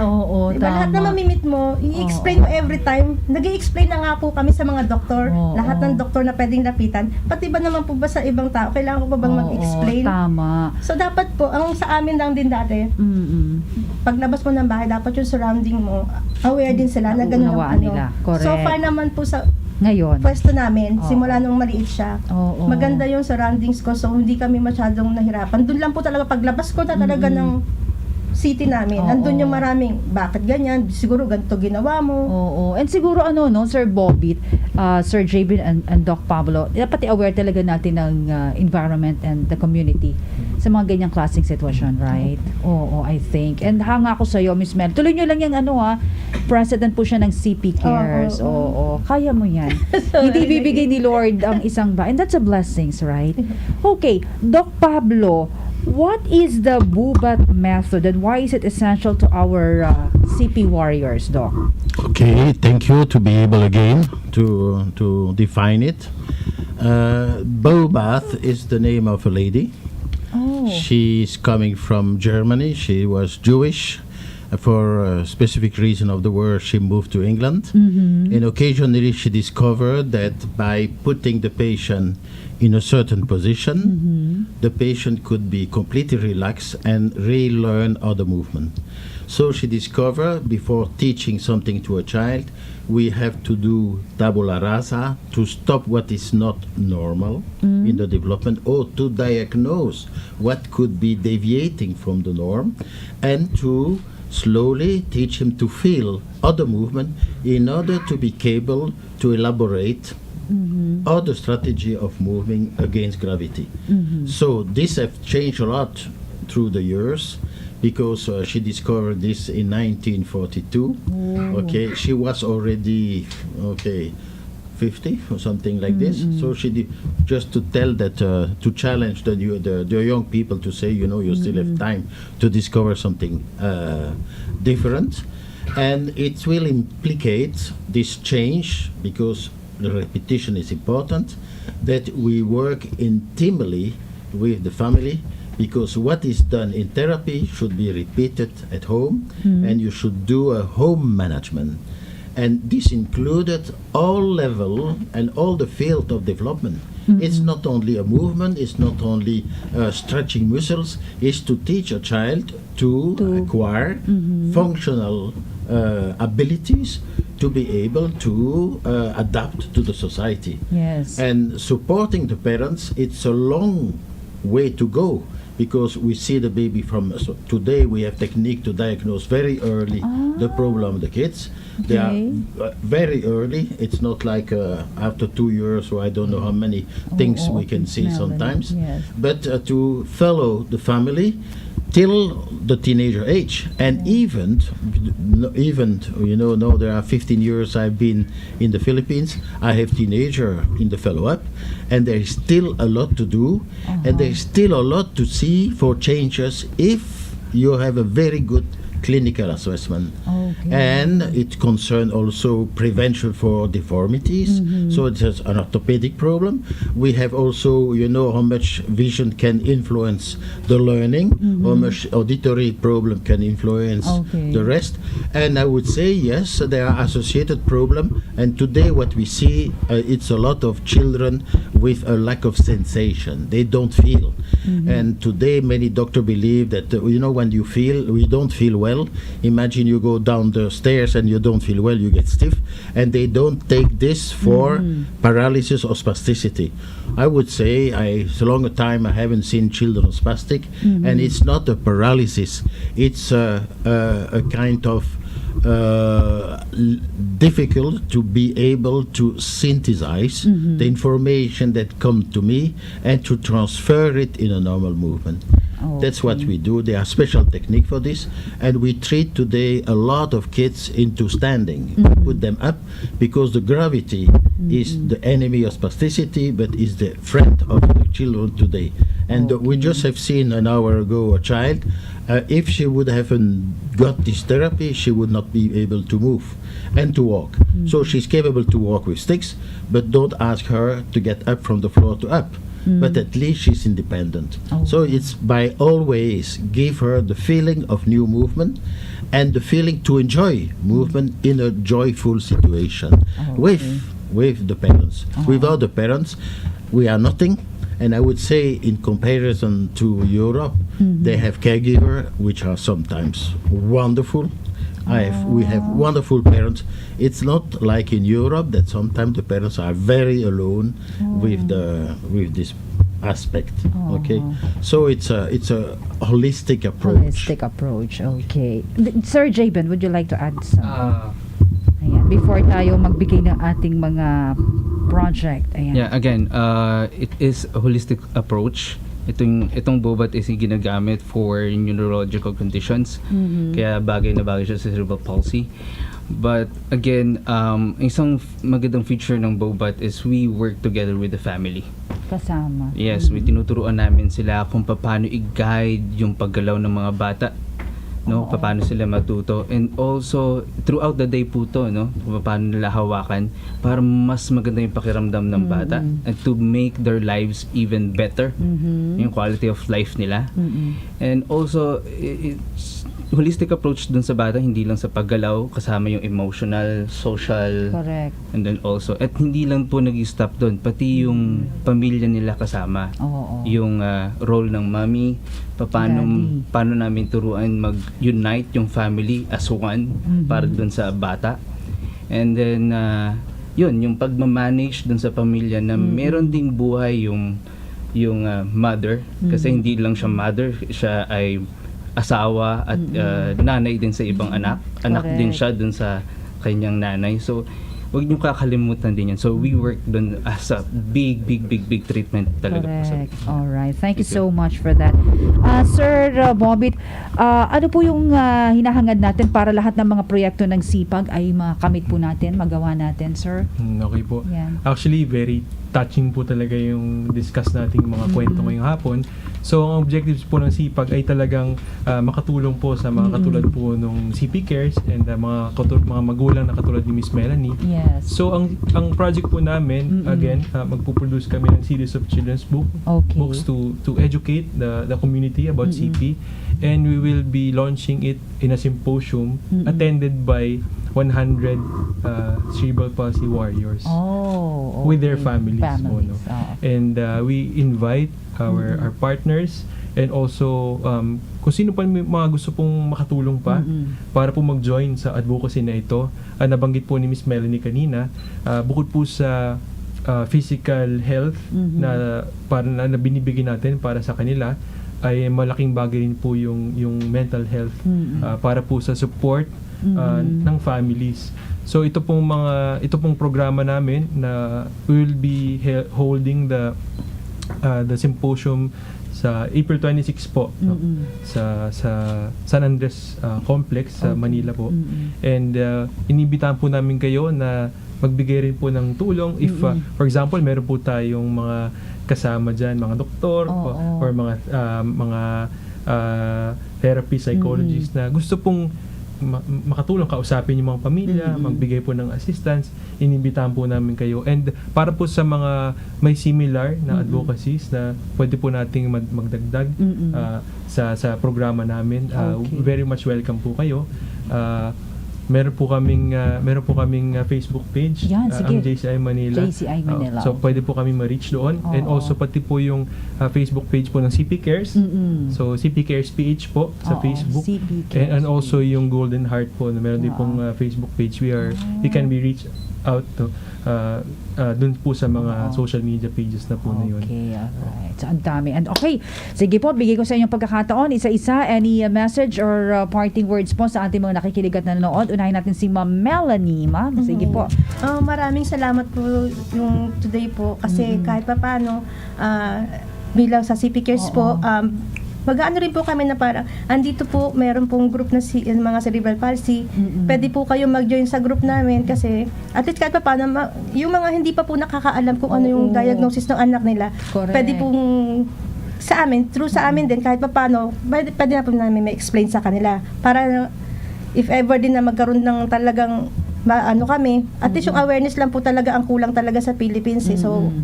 Oo, Diba, lahat na tama. mamimit mo, i-explain mo every time. Nag-i-explain na nga po kami sa mga doktor, lahat ng doktor na pwedeng lapitan. Pati ba naman po ba sa ibang tao, kailangan ko pa bang mag-explain? Tama. So dapat po, ang sa amin lang din dati, paglabas mo ng bahay, dapat yung surrounding mo, aware din sila na ganun ang Nauunawaan nila. Correct. So far naman po sa Ngayon. pwesto namin, simula nung maliit siya, maganda yung surroundings ko, so hindi kami masyadong nahirapan. Doon lang po talaga, paglabas ko na talaga ng city namin, andun yung maraming, bakit ganyan, siguro ganito ginawa mo. Oo. And siguro Sir Bobby, Sir JB and Doc Pablo, dapat i-aware talaga natin ng environment and the community sa mga ganyang klaseng sitwasyon, right? Oo, I think. And hanga ako sa iyo, Miss Mel. Tuloy nyo lang yung president po siya ng CP Cares. Oo, kaya mo yan. Hindi bibigay ni Lord ang isang ba. And that's a blessings, right? Okay, Doc Pablo, what is the Bubat method and why is it essential to our CP warriors, Doc? Okay, thank you to be able again to define it. Bobath is the name of a lady. She's coming from Germany. She was Jewish. For a specific reason of the war, she moved to England. And occasionally she discovered that by putting the patient in a certain position, the patient could be completely relaxed and relearn other movement. So she discovered, before teaching something to a child, we have to do tabula rasa to stop what is not normal in the development, or to diagnose what could be deviating from the norm, and to slowly teach him to feel other movement in order to be able to elaborate other strategy of moving against gravity. So this have changed a lot through the years, because she discovered this in 1942. Okay, she was already 50 or something like this. So she did, just to tell that, to challenge the young people to say, you still have time to discover something different, and it will implicate this change, because the repetition is important, that we work intimately with the family, because what is done in therapy should be repeated at home, and you should do a home management. And this included all level and all the field of development. It's not only a movement, it's not only stretching muscles, it's to teach a child to acquire functional abilities to be able to adapt to the society. Yes. And supporting the parents, it's a long way to go, because we see the baby from, so today we have technique to diagnose very early the problem of the kids. They are very early. It's not like after 2 years, or I don't know how many things we can see sometimes. Yes. But to follow the family till the teenager age, and even now there are 15 years I've been in the Philippines. I have teenager in the follow-up, and there is still a lot to do, and there is still a lot to see for changes if you have a very good clinical assessment. And it concerns also prevention for deformities. So it's an orthopedic problem. We have also, how much vision can influence the learning, how much auditory problem can influence the rest. And I would say, yes, there are associated problems. And today what we see, it's a lot of children with a lack of sensation. They don't feel. And today many doctors believe that, when we don't feel well, imagine you go down the stairs and you don't feel well, you get stiff, and they don't take this for paralysis or spasticity. I would say, it's a long time I haven't seen children spastic, and it's not a paralysis, it's a kind of difficult to be able to synthesize the information that comes to me and to transfer it in a normal movement. That's what we do. There are special technique for this, and we treat today a lot of kids into standing. We put them up, because the gravity is the enemy of spasticity, but is the friend of the children today. And we just have seen an hour ago a child, if she would haven't got this therapy, she would not be able to move and to walk. So she's capable to walk with sticks, but don't ask her to get up from the floor to up. but at least she's independent. So it's by always give her the feeling of new movement and the feeling to enjoy movement in a joyful situation with the parents. Without the parents, we are nothing. And I would say, in comparison to Europe, they have caregiver, which are sometimes wonderful. We have wonderful parents. It's not like in Europe that sometimes the parents are very alone with this aspect. Okay, so it's a holistic approach. Holistic approach. Okay, Sir Jabin, would you like to add some? Ayan, before tayo magbigay ng ating mga project. Ayan. Yeah, again, it is a holistic approach. Itong bobat is ginagamit for neurological conditions. Kaya bagay na bagay siya sa cerebral palsy. But again, isang magandang feature ng bobat is we work together with the family. Kasama. Yes, may tinuturuan namin sila kung paano i-guide yung paggalaw ng mga bata. No, paano sila matuto, and also throughout the day po to, no, paano nila hawakan para mas maganda yung pakiramdam ng bata and to make their lives even better, yung quality of life nila. And also it's holistic approach dun sa bata, hindi lang sa paggalaw, kasama yung emotional, social, correct, and then also, at hindi lang po nag-stop dun, pati yung pamilya nila kasama, yung role ng mommy, paano namin turuan mag-unite yung family as one para dun sa bata. And then yun, yung pagmamanage dun sa pamilya na meron ding buhay yung mother, kasi hindi lang siya mother, siya ay asawa at nanay din sa ibang anak din siya dun sa kanyang nanay. So wag niyo kakalimutan din yan. So we work dun as a big treatment talaga. Correct. All right. Thank you so much for that. Sir Bobit, ano po yung hinahangad natin para lahat ng mga proyekto ng SIPAG ay makamit po natin, magawa natin, sir? Okay po. Yan. Actually, very touching po talaga yung discuss nating mga kwento ngayong hapon. So, ang objectives po ng SIPAG ay talagang makatulong po sa mga katulad po ng CP Cares and mga magulang na katulad ni Miss Melanie. Yes. So, ang project po namin, again, magpuproduce kami ng series of children's books to educate the community about CP. And we will be launching it in a symposium attended by 100 cerebral palsy warriors with their families. And we invite our partners and also kung sino pa mga gusto pong makatulong pa para po mag-join sa advocacy na ito. Nabanggit po ni Miss Melanie kanina, bukod po sa physical health na binibigay natin para sa kanila, ay malaking bagay rin po yung mental health para po sa support ng families. So ito pong programa namin na we will be holding the symposium sa April 26 po, sa San Andres Complex sa Manila po. And inibitahan po namin kayo na magbigay rin po ng tulong if for example meron po tayong mga kasama dyan, mga doktor or mga therapy psychologist na gusto pong makatulong, kausapin yung mga pamilya, magbigay po ng assistance, inimbitahan po namin kayo. And para po sa mga may similar na advocacies na pwede po nating magdagdag sa programa namin, very much welcome po kayo. Meron po kaming Facebook page, yan, ang JCI Manila. JCI Manila. So pwede po kami ma-reach doon. And also pati po yung Facebook page po ng CP Cares. So CP Cares PH po sa Facebook. And also yung Golden Heart po na meron din pong Facebook page. We can be reached out to dun po sa mga social media pages na po na yun. Okay, alright. So, ang dami. And okay, sige po, bigay ko sa inyong pagkakataon, isa-isa, any message or parting words po sa ating mga nakikinig at nanonood. Unahin natin si Ma'am Melanie. Ma'am, sige po. Maraming salamat po yung today po kasi kahit pa paano, bilang sa CP Cares po, mag-ano rin po kami na parang andito po, meron pong group na mga cerebral palsy. Pwede po kayo mag-join sa group namin kasi at least kahit pa paano, yung mga hindi pa po nakakaalam kung ano yung diagnosis ng anak nila, pwede pong sa amin, through sa amin din, kahit pa paano, pwede na po namin ma-explain sa kanila. Para if ever din na magkaroon ng talagang kami, at least yung awareness lang po talaga ang kulang talaga sa Philippines. So,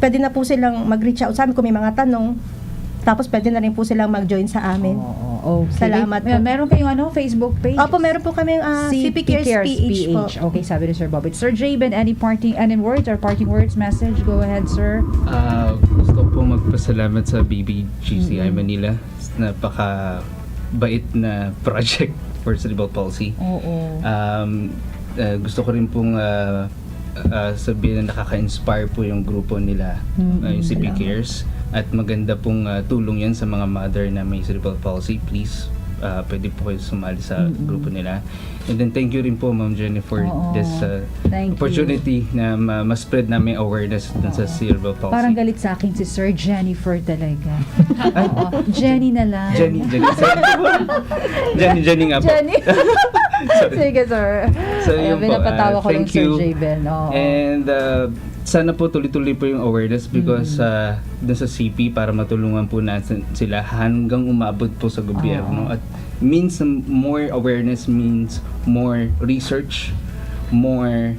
pwede na po silang mag-reach out sa amin kung may mga tanong. Tapos pwede na rin po silang mag-join sa amin. Okay. Salamat po. Meron kayong Facebook page? Opo, meron po kami CP Cares PH po. Okay, sabi ni Sir Bobby. Sir Jaben, any words or parting words, message? Go ahead, sir. Gusto po magpasalamat sa BBGCI Manila. Napaka-bait na project for cerebral palsy. Gusto ko rin pong sabihin na nakaka-inspire po yung grupo nila, yung CP Cares. At maganda pong tulong yan sa mga mother na may cerebral palsy. Please, pwede po kayo sumali sa grupo nila. And then thank you rin po, Ma'am Jenny, for this opportunity na ma-spread namin awareness dun sa cerebral palsy. Parang galit sa akin si Sir Jennifer talaga. Jenny na lang. Jenny nga po. Jenny. Sige, sir. So, yun po. Pinapatawa ko lang Thank Sir you. Jaben. And sana po tuloy-tuloy po yung awareness because dun sa CP para matulungan po natin sila hanggang umabot po sa gobyerno. At means more awareness means more research, more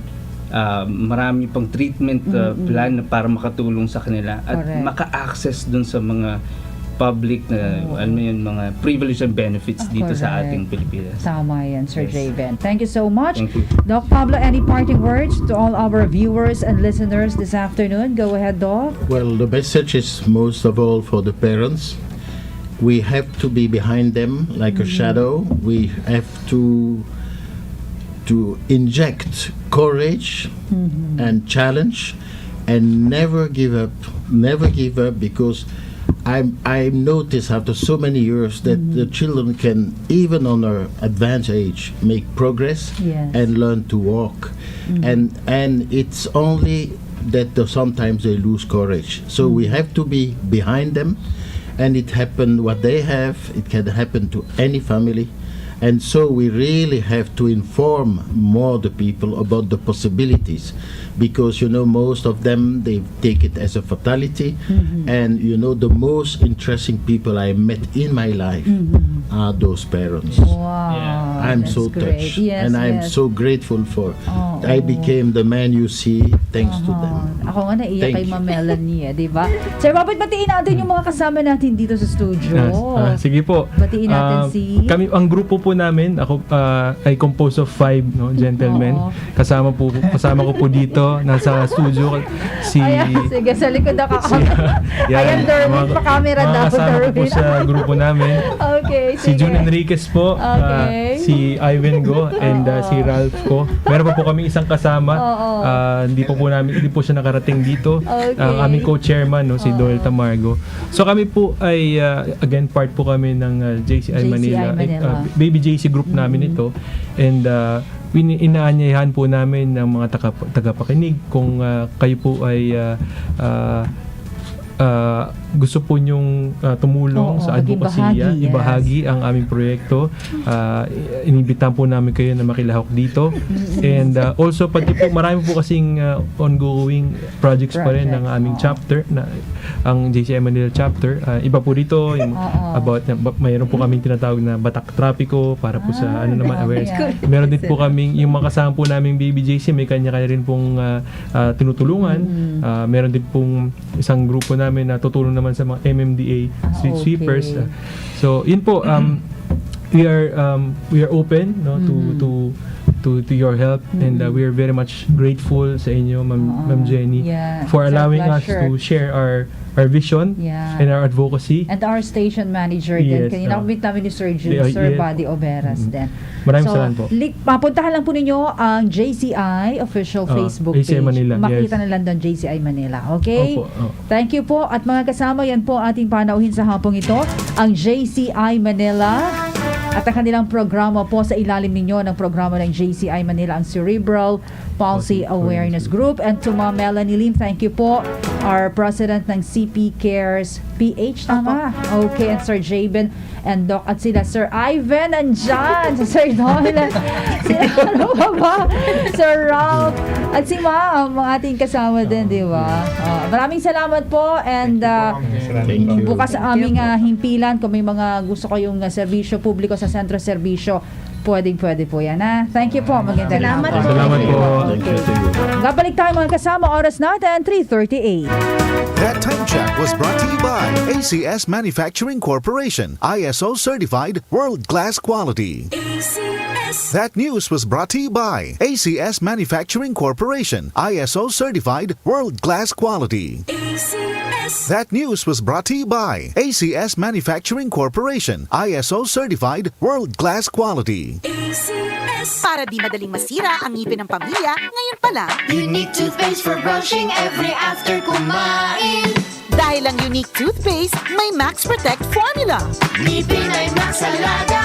marami pang treatment plan para makatulong sa kanila at maka-access dun sa mga public na mga privilege and benefits dito sa ating Pilipinas. Tama yan, Sir Jaben. Thank you so much. Thank you. Doc Pablo, any parting words to all our viewers and listeners this afternoon? Go ahead, Doc. Well, the message is most of all for the parents. We have to be behind them like a shadow. We have to inject courage and challenge and never give up because I noticed after so many years that the children can, even on their advanced age, make progress and learn to walk. And it's only that sometimes they lose courage. So we have to be behind them. And it happened, what they have, it can happen to any family. And so we really have to inform more the people about the possibilities, because most of them, they take it as a fatality. And the most interesting people I met in my life are those parents. Wow, I'm that's so great. touched, Yes, and I'm so grateful for. I became the man you see thanks to them. Ako nga naiyak Thank kay you. Ma'am Melanie, di ba? Sir, Robert, batiin natin yung mga kasama natin dito sa studio. Sige po. Batiin natin kami, ang grupo po namin, ako ay composed of 5 gentlemen. Kasama ko po dito, nasa studio si Ayan, sige, sa likod ako. Ayan, Derwin, pa-camera daw. kasama ko po sa grupo namin. Okay, Si sige. June Enriquez po, Okay. si Ivan Go, and si Ralph ko. Meron pa po kami isang kasama. Hindi po siya nakarating dito. Okay. Ang aming co-chairman, si Doyle Tamargo. So kami po ay, again, part po kami ng JCI Manila. Baby JC group namin ito. And inaanyayahan po namin ng mga tagapakinig kung kayo po ay gusto po nyong tumulong sa advokasya, ibahagi ang aming proyekto. Inibitahan po namin kayo na makilahok dito. And also, pati po, marami po kasing ongoing projects pa rin ng aming chapter, ang JCI Manila chapter. Iba po dito, mayroon po kaming tinatawag na Batak Trapiko para po sa awareness. Meron din po kaming, yung mga kasama po naming BBJC, may kanya-kanya rin pong tinutulungan. Meron din pong isang grupo namin na tutulong naman sa mga MMDA street sweepers. So yun po, we are open to your help, and we are very much grateful sa inyo, Ma'am Jenny, for allowing us to share our vision and our advocacy. And our station manager din. Kanina kumit namin ni Sir Jude, Sir Buddy Oberas din. Maraming salamat po. Mapuntahan lang po ninyo ang JCI official Facebook page. JCI Manila, Makita na lang doon JCI Manila. Okay? Thank you po. At mga kasama, yan po ating panauhin sa hapong ito, ang JCI Manila. At ang kanilang programa po sa ilalim ninyo ng programa ng JCI Manila, ang Cerebral Palsy Awareness Group. And to Ma'am Melanie Lim, thank you po. Our President ng CP Cares PH, tama? Okay, and Sir Jaben and Doc at sila Sir Ivan andyan, si Sir Doyle, Sir Ralph, at si Ma'am, ang ating kasama din, di ba? Maraming salamat po, and bukas ang aming himpilan kung may mga gusto kayong serbisyo publiko sa Centro Serbisyo. Pwede po yan, ha? Thank you po. Magandang Salamat hapon. po. Salamat po. Babalik tayo mga kasama. Oras natin, 3:38. That time check was brought to you by ACS Manufacturing Corporation, ISO certified world-class quality. That news was brought to you by ACS Manufacturing Corporation, ISO certified world-class quality. That news was brought to you by ACS Manufacturing Corporation, ISO certified world-class quality. Para di madaling masira ang ngipin ng pamilya, ngayon pa lang. Unique toothpaste for brushing every after kumain. Dahil ang unique toothpaste, may Max Protect formula. Ngipin ay Max Alaga,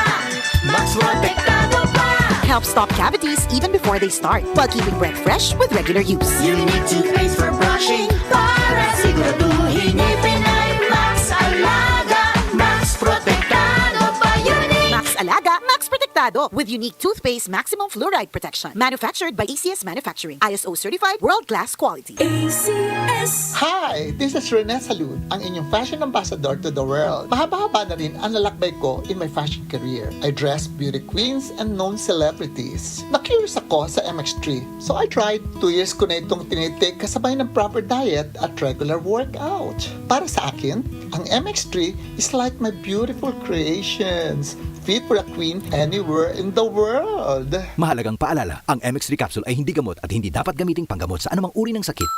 Max Protektado pa. Helps stop cavities even before they start, while keeping breath fresh with regular use. Unique toothpaste for brushing para siguraduhin ngipin ay Max Alaga, Max Protektado pa. Unique Max Alaga, Max Protektado with unique toothpaste maximum fluoride protection. Manufactured by ACS Manufacturing, ISO certified world-class quality. ACS. Hi! This is Rene Salud, ang inyong fashion ambassador to the world. Mahaba-haba na rin ang lalakbay ko in my fashion career. I dress beauty queens and known celebrities. Na-curious ako sa MX3, so I tried. 2 years ko na itong tinitake kasabay ng proper diet at regular workout. Para sa akin, ang MX3 is like my beautiful creations. Fit for a queen anywhere in the world. Mahalagang paalala, ang MX3 capsule ay hindi gamot at hindi dapat gamiting panggamot sa anumang uri ng sakit.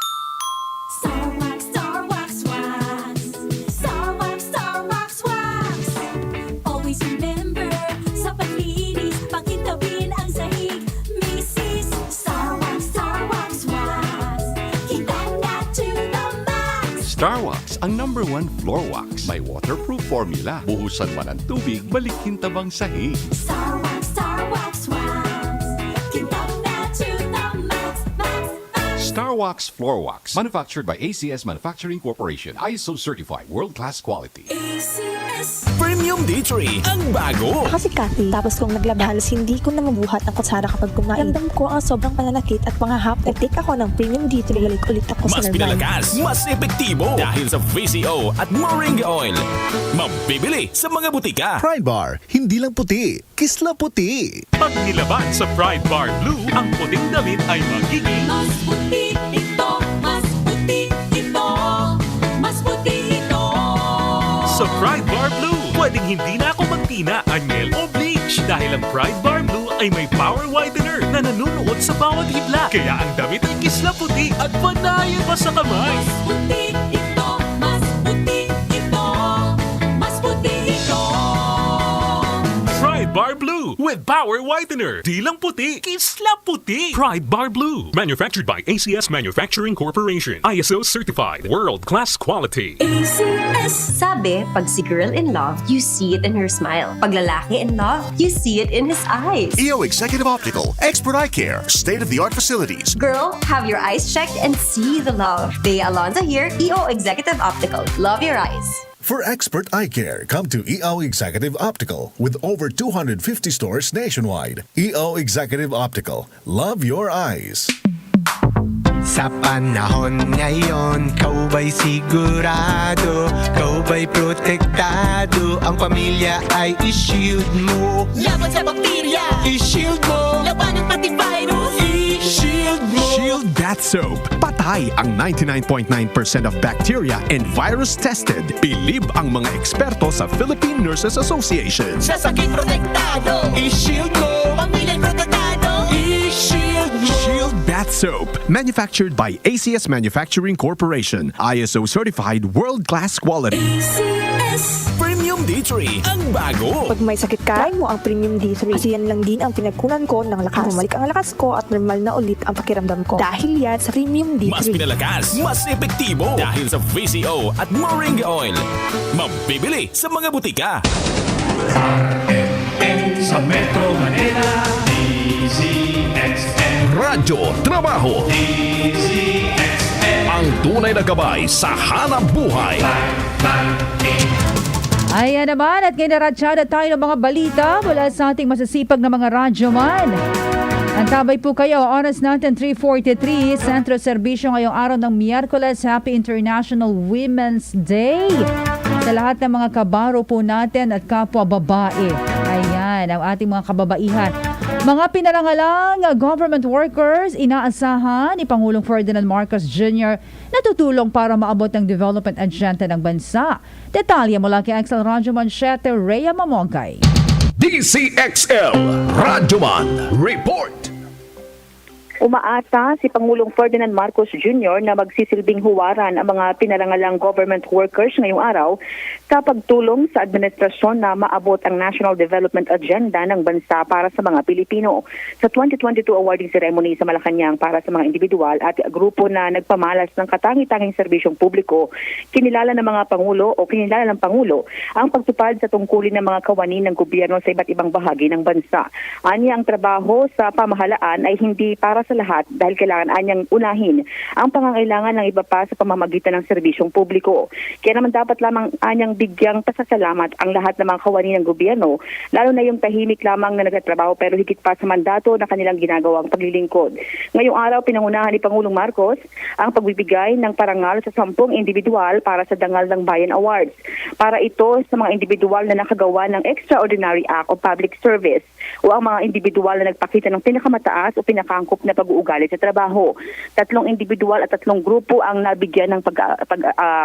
Always remember, sa paglinis, pakitawin ang sahig. Mrs. Star Wax. Kita na to the max. Star Wax, ang #1 floor wax. May waterproof formula. Buhusan man ang tubig, balikin tabang sahig. Star Wax. Kita na to the max. Star Wax Floor Wax. Manufactured by ACS Manufacturing Corporation. ISO certified world-class quality. Premium D3, ang bago. Kasi Cathy, tapos kong naglaba, halos hindi ko na mabuhat ng kutsara kapag kumain. Ramdam ko ang sobrang pananakit at pangahap. Nag-take ako ng Premium D3, balik ulit ako sa Mas Nervine. pinalakas, mas epektibo dahil sa VCO at Moringa Oil. Mabibili sa mga butika. Pride Bar, hindi lang puti, kisla puti. Pag nilaban sa Pride Bar Blue, ang puting damit ay magiging Mas puti ito, mas puti ito, mas puti ito. sa Pride Bar Blue. Pwedeng hindi na ako magtina, anyel o bleach dahil ang Pride Bar Blue ay may power whitener na nanunuot sa bawat hibla. Kaya ang damit ay kisla puti at panayin pa sa kamay. Mas puti ito, mas puti ito, mas puti ito. Pride Bar Blue with power whitener. Di lang puti, kisla puti. Pride Bar Blue. Manufactured by ACS Manufacturing Corporation. ISO certified. World-class quality. Sabi, pag si girl in love, you see it in her smile. Pag lalaki in love, you see it in his eyes. EO Executive Optical, expert eye care, state-of-the-art facilities. Girl, have your eyes checked and see the love. Bea Alonza here, EO Executive Optical. Love your eyes. For expert eye care, come to EO Executive Optical with over 250 stores nationwide. EO Executive Optical. Love your eyes. Sa panahon ngayon, kau ba'y sigurado? Kau ba'y protektado? Ang pamilya ay i-shield mo. Laban sa bakterya, I-shield mo. labanan pati virus, I-shield mo. Shield Bath Soap. Patay ang 99.9% of bacteria and virus tested. Bilib ang mga eksperto sa Philippine Nurses Association. sa sakit protektado, I-shield mo. pamilya'y protektado. I-shield mo. Shield Bath Soap. Manufactured by ACS Manufacturing Corporation. ISO certified world-class quality. Premium D3, ang bago. Pag may sakit ka, try mo ang Premium D3. Kasi yan lang din ang pinagkunan ko ng lakas. Bumalik ang lakas ko at normal na ulit ang pakiramdam ko. Dahil yan sa Premium D3. Mas pinalakas, mas epektibo dahil sa VCO at Moringa Oil. Mabibili sa mga butika. Sa Metro Manila, DZXL. Radyo Trabaho. DZXL. Ang tunay na gabay sa hanap buhay. Ayan naman, at kinaratsada tayo ng mga balita mula sa ating masasipag na mga radyoman. Antabay po kayo, oras natin 3:43, Centro Serbisyo ngayong araw ng Miyerkules. Happy International Women's Day sa lahat ng mga kabaro po natin at kapwa babae. Ayan. Ayan, ang ating mga kababaihan. Mga pinarangalang government workers, inaasahan ni Pangulong Ferdinand Marcos Jr. na tutulong para maabot ang development agenda ng bansa. Detalye mula kay XL Radyo Manchete, Rhea Mamongkay. DZXL Radyoman Report. Umaasa si Pangulong Ferdinand Marcos Jr. na magsisilbing huwaran ang mga pinarangalang government workers ngayong araw sa pagtulong sa administrasyon na maabot ang National Development Agenda ng bansa para sa mga Pilipino. Sa 2022 awarding ceremony sa Malacanang para sa mga individual at grupo na nagpamalas ng katangi-tanging serbisyong publiko, kinilala ng Pangulo ang pagtupad sa tungkulin ng mga kawani ng gobyerno sa iba't ibang bahagi ng bansa. Anya ang trabaho sa pamahalaan ay hindi para sa lahat dahil kailangan anyang unahin ang pangangailangan ng iba pa sa pamamagitan ng serbisyong publiko. Kaya naman dapat lamang anyang bigyang pasasalamat ang lahat ng mga kawani ng gobyerno, lalo na yung tahimik lamang na nagtatrabaho pero higit pa sa mandato na kanilang ginagawang paglilingkod. Ngayong araw, pinangunahan ni Pangulong Marcos ang pagbibigay ng parangal sa 10 individual para sa Dangal ng Bayan Awards. Para ito sa mga individual na nakagawa ng Extraordinary Act of Public Service o ang mga individual na nagpakita ng pinakamataas o pinakangkop na pag-uugali sa trabaho. 3 individual at 3 grupo ang nabigyan ng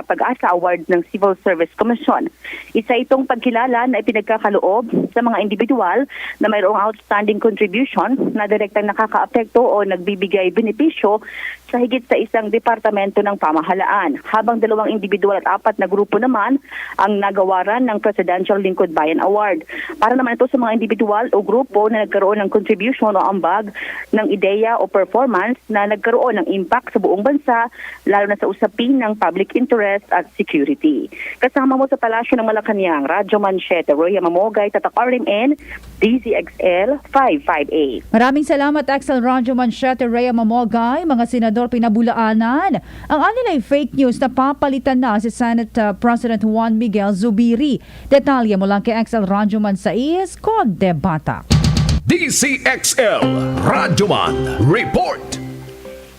Pag-asa Award ng Civil Service Commission. Isa itong pagkilala na ipinagkakaloob sa mga individual na mayroong outstanding contribution na direktang nakakaapekto o nagbibigay benepisyo sa higit sa isang departamento ng pamahalaan. Habang 2 individual at 4 na grupo naman ang nagawaran ng Presidential Lingkod Bayan Award. Para naman ito sa mga individual o grupo na nagkaroon ng contribution o ambag ng ideya o performance na nagkaroon ng impact sa buong bansa, lalo na sa usapin ng public interest at security. Kasama mo sa Palasyo ng Malacanang, Radyo Manchete, Rhea Mamongkay, Tatak RMN, DZXL 558. Maraming salamat, XL Radyo Manchete, Rhea Mamongkay. Mga senador pinabulaanan ang anilay fake news na papalitan na si Senate President Juan Miguel Zubiri. Detalye mula kay XL Radyo Man sa Debata. DZXL Radyoman Report.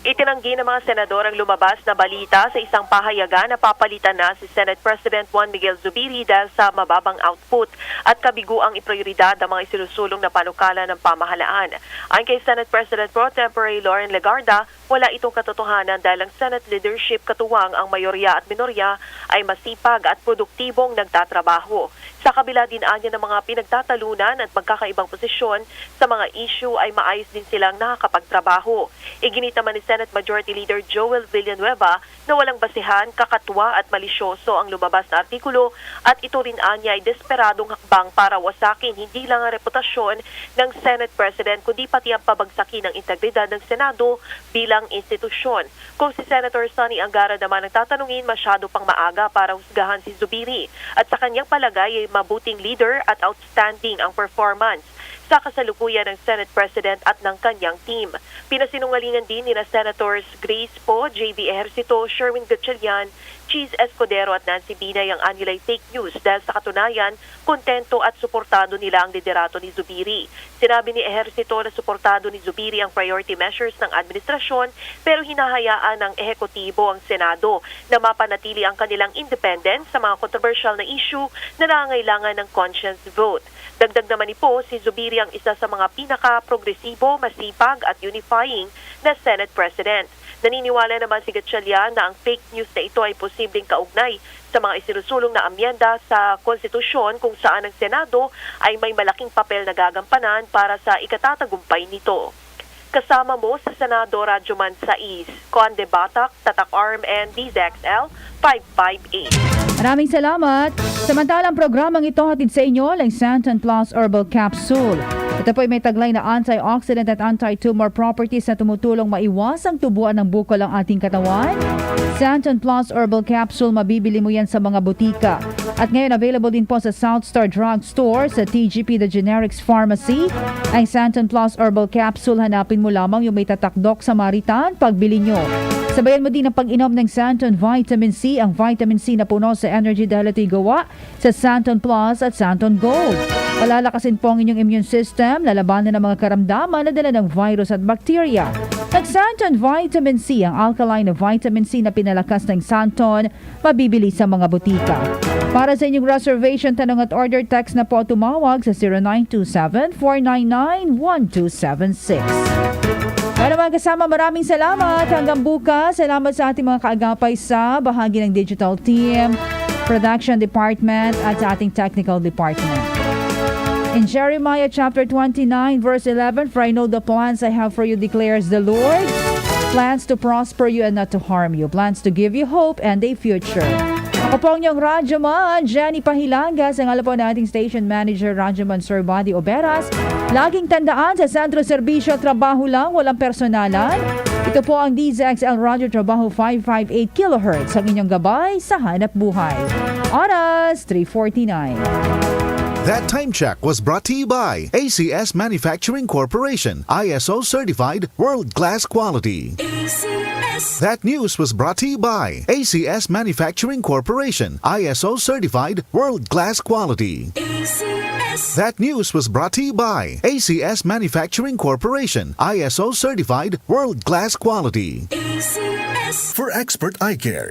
Itinanggi ng mga senador ang lumabas na balita sa isang pahayagan na papalitan na si Senate President Juan Miguel Zubiri dahil sa mababang output at kabiguang iprioridad ang mga isinusulong na panukala ng pamahalaan. Ayon kay Senate President Pro Tempore Lauren Legarda, wala itong katotohanan dahil ang Senate leadership katuwang ang mayorya at minorya ay masipag at produktibong nagtatrabaho. Sa kabila din anya ng mga pinagtatalunan at magkakaibang posisyon sa mga issue ay maayos din silang nakakapagtrabaho. Iginit naman ni Senate Majority Leader Joel Villanueva na walang basihan, kakatwa at malisyoso ang lumabas na artikulo at ito rin anya ay desperadong hakbang para wasakin hindi lang ang reputasyon ng Senate President kundi pati ang pabagsakin ng integridad ng Senado bilang institusyon. Kung si Senator Sonny Angara naman ang tatanungin, masyado pang maaga para husgahan si Zubiri at sa kanyang palagay ay mabuting leader at outstanding ang performance sa kasalukuyan ng Senate President at ng kanyang team. Pinasinungalingan din nina Senators Grace Poe, J.B. Ejercito, Sherwin Gatchalian, Cheese Escudero at Nancy Binay ang anilay fake news dahil sa katunayan, kontento at suportado nila ang liderato ni Zubiri. Sinabi ni Ejercito na suportado ni Zubiri ang priority measures ng administrasyon pero hinahayaan ng ehekutibo ang Senado na mapanatili ang kanilang independence sa mga controversial na issue na nangangailangan ng conscience vote. Dagdag naman ni Po, si Zubiri ang isa sa mga pinaka-progresibo, masipag at unifying na Senate President. Naniniwala naman si Gatchalian na ang fake news na ito ay posibleng kaugnay sa mga isinusulong na amyenda sa konstitusyon kung saan ang Senado ay may malaking papel na gagampanan para sa ikatatagumpay nito. Kasama mo sa Senado Radyoman Sais, Conde Batak, Tatak RMN, DZXL 558. Maraming salamat. Samantalang programang ito hatid sa inyo ng Santon Plus Herbal Capsule. Ito po ay may taglay na antioxidant at anti-tumor properties na tumutulong maiwasang tubuan ng bukol ang ating katawan. Santon Plus Herbal Capsule, mabibili mo yan sa mga butika. At ngayon available din po sa Southstar Drug Store, sa TGP The Generics Pharmacy. Ang Santon Plus Herbal Capsule, hanapin mo lamang yung may tatakdok sa Maritan pagbili nyo. Sabayan mo din ang pag-inom ng Santon Vitamin C, ang vitamin C na puno sa energy dahil ito'y gawa sa Santon Plus at Santon Gold. Palalakasin po ang inyong immune system, lalabanan ng mga karamdaman na dala ng virus at bacteria. Nag-Santon Vitamin C, ang alkaline na vitamin C na pinalakas ng Santon, mabibili sa mga butika. Para sa inyong reservation, tanong at order, text na po tumawag sa 0927-499-1276. Para mga kasama, maraming salamat. Hanggang bukas, salamat sa ating mga kaagapay sa bahagi ng digital team, production department at sa ating technical department. In Jeremiah chapter 29 verse 11, for I know the plans I have for you, declares the Lord. Plans to prosper you and not to harm you. Plans to give you hope and a future. Ako po ang inyong Radyoman, Jenny Pahilanga, sa ngala po ng ating station manager, Radyoman Sir Buddy Oberas. Laging tandaan, sa Centro Serbisyo, trabaho lang, walang personalan. Ito po ang DZXL Radio Trabaho 558 kHz, ang inyong gabay sa hanap buhay. Oras, 3:49. That time check was brought to you by ACS Manufacturing Corporation, ISO certified world-class quality. That news was brought to you by ACS Manufacturing Corporation, ISO certified world-class quality. That news was brought to you by ACS Manufacturing Corporation, ISO certified world-class quality. For expert eye care,